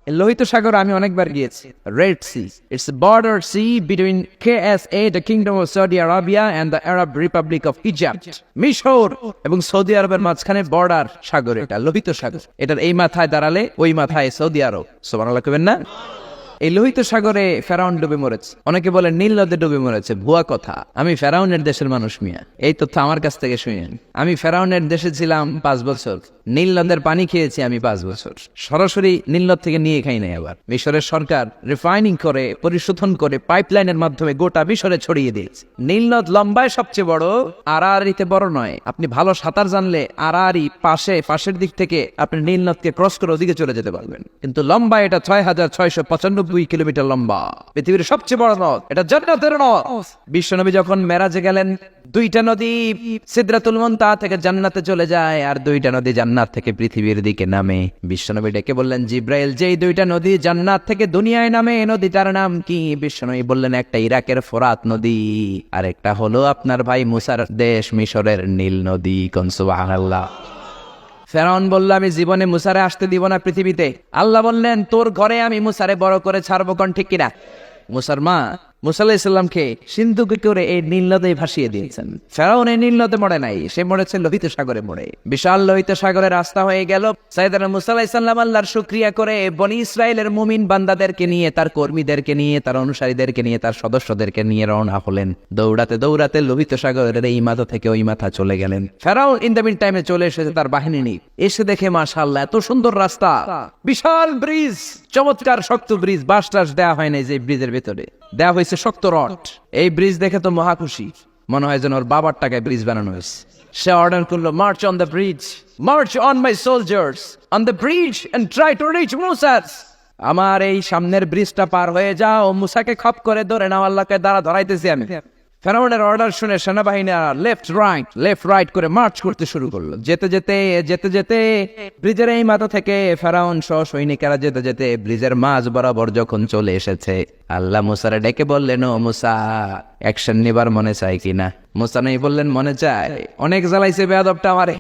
লোহিত সাগর আমি অনেকবার গিয়েছি। Red sea, it's border sea between KSA, the kingdom of Saudi Arabia, and the Arab republic of Egypt. মিশর এবং Saudi আরবের মাঝখানে বর্ডার সাগর, এটা লোহিত সাগর। এটার এই মাথায় দাঁড়ালে ওই মাথায় সৌদি আরব। সুবহানাল্লাহ কইবেন না? এই লোহিত সাগরে ফেরাউন ডুবে মরেছে। অনেকে বলে নীল নদে ডুবে মরেছে, ভুয়া কথা। আমি ফেরাউনের দেশের মানুষ মিয়া, এই তথ্য আমার কাছ থেকে শুনেন। আমি ফেরাউনের দেশে ছিলাম 5 বছর, নীল নদের পানি খেয়েছি আমি 5 বছর। সরাসরি নীল নদ থেকে নিয়ে খাই নাই। আবার মিশরের সরকার রিফাইনিং করে, পরিশোধন করে পাইপলাইনের মাধ্যমে গোটা মিশরে ছড়িয়ে দিয়েছে। নীল নদ লম্বায় সবচেয়ে বড়, আড়াআড়িতে বড় নয়। আপনি ভালো সাঁতার জানলে আড়াআড়ি পাশের দিক থেকে আপনি নীল নদকে ক্রস করে ওদিকে চলে যেতে পারবেন, কিন্তু লম্বা এটা 6695 কিলোমিটার লম্বা, পৃথিবীর সবচেয়ে বড় নদ। এটা জান্নাতের নদ। বিশ্বনবী যখন মেরাজে গেলেন, 2টা নদী সিদরাতুল মুনতাহা থেকে জান্নাতে চলে যায়, আর 2টা নদী জান্নাত থেকে পৃথিবীর দিকে নামে। বিশ্বনবী ডেকে বললেন, জিব্রাইল, যেই 2টা নদী জান্নাত থেকে দুনিয়ায় নামে, এই নদীটার নাম কি? বিশ্বনবী বললেন, একটা ইরাকের ফোরাত নদী, আর একটা হলো আপনার ভাই মুসার দেশ মিশরের নীল নদী। কোন সুবহানাল্লাহ। ফেরাউন বলল, আমি জীবনে মুসারে আসতে দিব না পৃথিবীতে। আল্লাহ বললেন, তোর ঘরে আমি মুসারে বড় করে ছাড়বো। কোন ঠিক কিনা? মুসার মা মুসা আলাইহিস সালামকে সিন্ধুকে করে এই নীল নদে ভাসিয়ে দিয়েছেন। ফেরাউন এই নীল নদে মরে নাই, সে মরেছে লোহিত সাগরে মরে। বিশাল লোহিত সাগরে রাস্তা হয়ে গেল। সাইয়েদনা মুসা আলাইহিস সালাম আল্লাহর শুকরিয়া করে বনি ইসরাইলের মুমিন বান্দাদেরকে নিয়ে, তার কর্মীদেরকে নিয়ে, তার অনুসারীদেরকে নিয়ে, তার সদস্যদেরকে নিয়ে রওনা হলেন। দৌড়াতে দৌড়াতে লোহিত সাগরের এই মাথা থেকে ওই মাথা চলে গেলেন। ফেরাউন ইন দ্য মিন টাইমে চলে এসেছে তার বাহিনী নিয়ে। এসে দেখে মাশাআল্লাহ এত সুন্দর রাস্তা, বিশাল ব্রিজ, চমৎকার শক্ত ব্রিজ। বাঁশ টাস দেওয়া হয় নাই, যে ব্রিজের ভেতরে দেওয়া হয়েছে শক্ত রড। এই ব্রিজ দেখে তো মহা খুশি, মনে হয় যেন ওর বাবার টাকায় ব্রিজ বানানো হয়েছে। সে অর্ডার করলো, march on the bridge, march on my soldiers on the bridge and try to reach মুসাস। আমার এই সামনের ব্রিজটা পার হয়ে যাও, মুসাকে খপ করে ধরে নাও, আল্লাহকে দ্বারা ধরাইতেছি আমি। ফেরাউনের অর্ডার শুনে সেনাবাহিনীরা লেফট রাইট করে মার্চ করতে শুরু করলো। যেতে যেতে ব্রিজের এই মাথা থেকে ফেরাউন সহ সৈনিকেরা যেতে যেতে ব্রিজের মাঝ বরাবর যখন চলে এসেছে, আল্লাহ মুসারে ডেকে বললেন, ও মুসা, অ্যাকশন নিবার মনে চাই কিনা? মুসা নেই বললেন, মনে চায়। অনেক জ্বালাইছে বেয়াদবটা আমারে,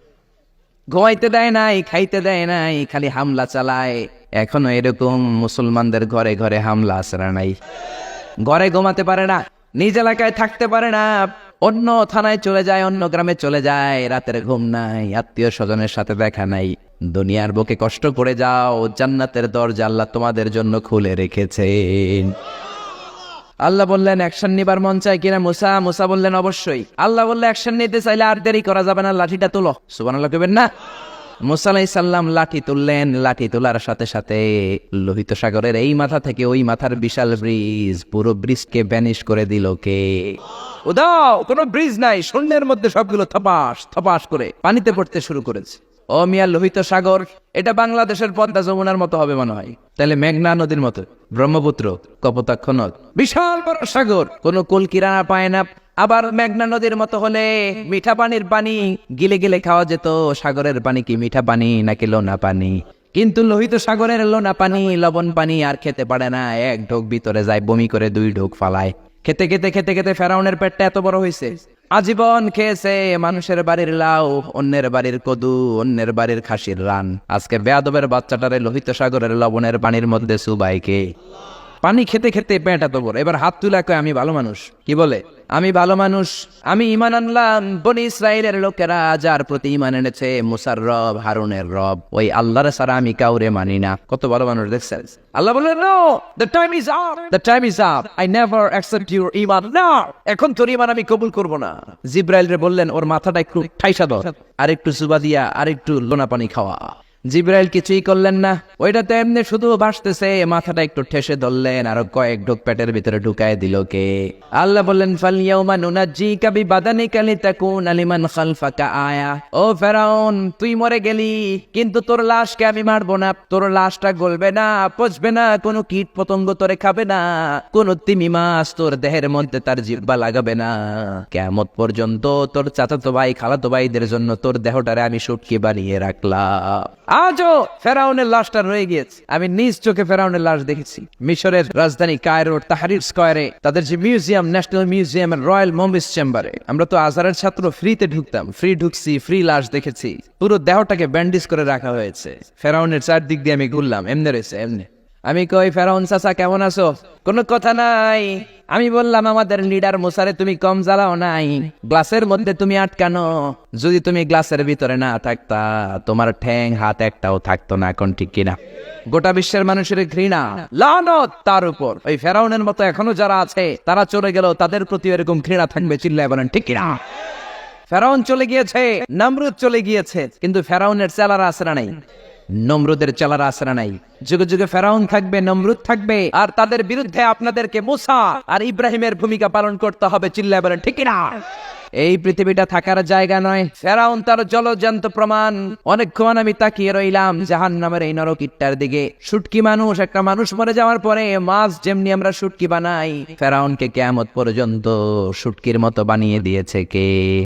ঘুমাইতে দেয় নাই, খাইতে দেয় নাই, খালি হামলা চালায়। এখনো এরকম মুসলমানদের ঘরে ঘরে হামলা আসরা নাই। ঘরে ঘুমাতে পারে না, নিজ এলাকায় থাকতে পারে না, অন্য থানায় চলে যায়, অন্য গ্রামে চলে যায়, রাতের ঘুম নাই, আত্মীয় স্বজনের সাথে দেখা নাই। দুনিয়ার বুকে কষ্ট করে যাও, জান্নাতের দরজা আল্লাহ তোমাদের জন্য খুলে রেখেছেন। আল্লাহ বললেন, অ্যাকশন নিবার মন চায় কিনা মুসা? মুসা বললেন, অবশ্যই। আল্লাহ বললেন, অ্যাকশন নিতে চাইলে আর দেরি করা যাবে না, লাঠিটা তোলো। সুবহানাল্লাহ কইবেন না? মুসা আলাইহিস সালাম লাঠি তুললেন। লাঠি তোলার সাথে সাথে লোহিত সাগরের এই মাথা থেকে ওই মাথার বিশাল ব্রিজ, পুরো ব্রিজকে ভ্যানিশ করে দিল কে? উদাও, কোনো ব্রিজ নাই, শূন্যের মধ্যে সবগুলো থপাস থপাস করে পানিতে পড়তে শুরু করেছে। ও মিয়া, লোহিত সাগর এটা বাংলাদেশের পদ্মা যমুনার মতো হবে মনে হয়, তাহলে মেঘনা নদীর মতো, ব্রহ্মপুত্র, কপোতাক্ষ নদ, বিশাল বড় সাগর, কোনো কুল কিনারা পায় না। আবার মেঘনা নদীর মতো হলে মিঠা পানির পানি গিলে গিলে খাওয়া যেত। সাগরের পানি কি মিঠা পানি নাকি লোনা পানি? কিন্তু লোহিত সাগরের লোনা পানি, লবণ পানি আর খেতে পারে না। 1 ঢোক ভিতরে যায়, বমি করে 2 ঢোক ফালায়। খেতে খেতে খেতে খেতে ফেরাউনের পেটটা এত বড় হয়েছে, আজীবন খেয়েছে মানুষের বাড়ির লাউ, অন্যের বাড়ির কদু, অন্যের বাড়ির খাসির রান। আজকে বেয়াদবের বাচ্চাটারে লোহিত সাগরের লবণের পানির মধ্যে সুবাইকে। পানি খেতে খেতে পেট এত বড়। এবার হাত তুলা কয়, আমি ভালো মানুষ। কি বলে? আমি ভালো মানুষ, আমি ঈমান আনলাম। বনি ইসরাইলের লোকেরা যার প্রতি ঈমান এনেছে, মুসার রব, হারুনের রব, ওই আল্লাহর ছাড়া আমি কাউরে মানি না। কত ভালো মানুষ দেখছেন? আল্লাহ বললেন, no, the time is up, the time is up, I never accept your ঈমান। না, এখন তোর ঈমান আমি কবুল করব না। জিব্রাইল রে বললেন, ওর মাথাটা একটু ঠাইসা দাও, আর একটু সুবা দিয়া, আর একটু লোনা পানি খাওয়া। জিব্রাইল কিছুই করলেন না, ওইটাতে এমনি শুধু ভাসতেছে। মাথাটা একটু ঠেসে ধরলেন, আর কয়েক ঢোক পেটের ভিতরে ঢুকায় দিল কে? আল্লাহ বললেন, ফালইয়াউমা নুনাজ্জিকা বিবাদানিকা লিতাকুনা লিমান খালফাকা আয়া। ও ফেরাউন, তুই মরে গেলি, কিন্তু তোর লাশকে আমি মারবো না। তোর লাশটা গলবে না, পচবে না, কোনো কীট পতঙ্গ তোরে খাবে না, কোনো তিমি মাছ তোর দেহের মধ্যে তার জিহ্বা লাগাবে না। কিয়ামত পর্যন্ত তোর চাচাতো ভাই, খালাতো ভাইদের জন্য তোর দেহটারে আমি শুটকি বানিয়ে রাখলাম। আজও ফেরাউনের লাশটা রয়ে গিয়েছে। আমি নিজ চোখে ফেরাউনের লাশ দেখেছি। মিশরের রাজধানী কায়রোর তাহরির স্কয়ারে তাদের যে মিউজিয়াম, ন্যাশনাল মিউজিয়াম এর রয়্যাল মমিস চেম্বারে, আমরা তো আজহারের ছাত্র, ফ্রিতে ঢুকতাম, ফ্রি ঢুকছি, ফ্রি লাশ দেখেছি। পুরো দেহটাকে ব্যান্ডেজ করে রাখা হয়েছে। ফেরাউনের চারদিক দিয়ে আমি ঘুরলাম, এমনি রয়েছে এমনি। আমি কই ফেরাউন চাচা কেমন আছো? কোনো কথা নাই। আমি বললাম আমাদের লিডার মুসারে তুমি কম জ্বালাও নাই, গ্লাসের মধ্যে তুমি আটকানো। যদি তুমি গ্লাসের ভিতরে না থাকতা তোমার ঠ্যাং হাত একটাও থাকতো না, এখন ঠিক কিনা? গোটা বিশ্বের মানুষের ঘৃণা লানত তার উপর। ওই ফেরাউনের মতো এখনো যারা আছে তারা চলে গেল, তাদের প্রতি এরকম ঘৃণা থাকবে, চিল্লায় বলেন ঠিক কিনা? ফেরাউন চলে গিয়েছে, নমরুদ চলে গিয়েছে, কিন্তু ফেরাউনের চেলারা আসরা নাই, নমরুদের চেলারা আসরা নাই। যুগে যুগে ফেরাউন থাকবে, নমরুদ থাকবে, আর তাদের বিরুদ্ধে আপনাদেরকে মুসা আর ইব্রাহিমের ভূমিকা পালন করতে হবে, চিল্লায় বলেন ঠিক কিনা? এই পৃথিবীটা থাকার জায়গা নয়। ফেরাউন তার জলজান্ত প্রমাণ। অনেকক্ষণ আমি তাকিয়ে রইলাম জাহান্নামের এই নরকিটটার দিকে। শুটকি মানুষ, একটা মানুষ মরে যাওয়ার পরে মাছ যেমনি আমরা শুটকি বানাই, ফেরাউনকে কিয়ামত পর্যন্ত শুটকির মতো বানিয়ে দিয়েছে কে?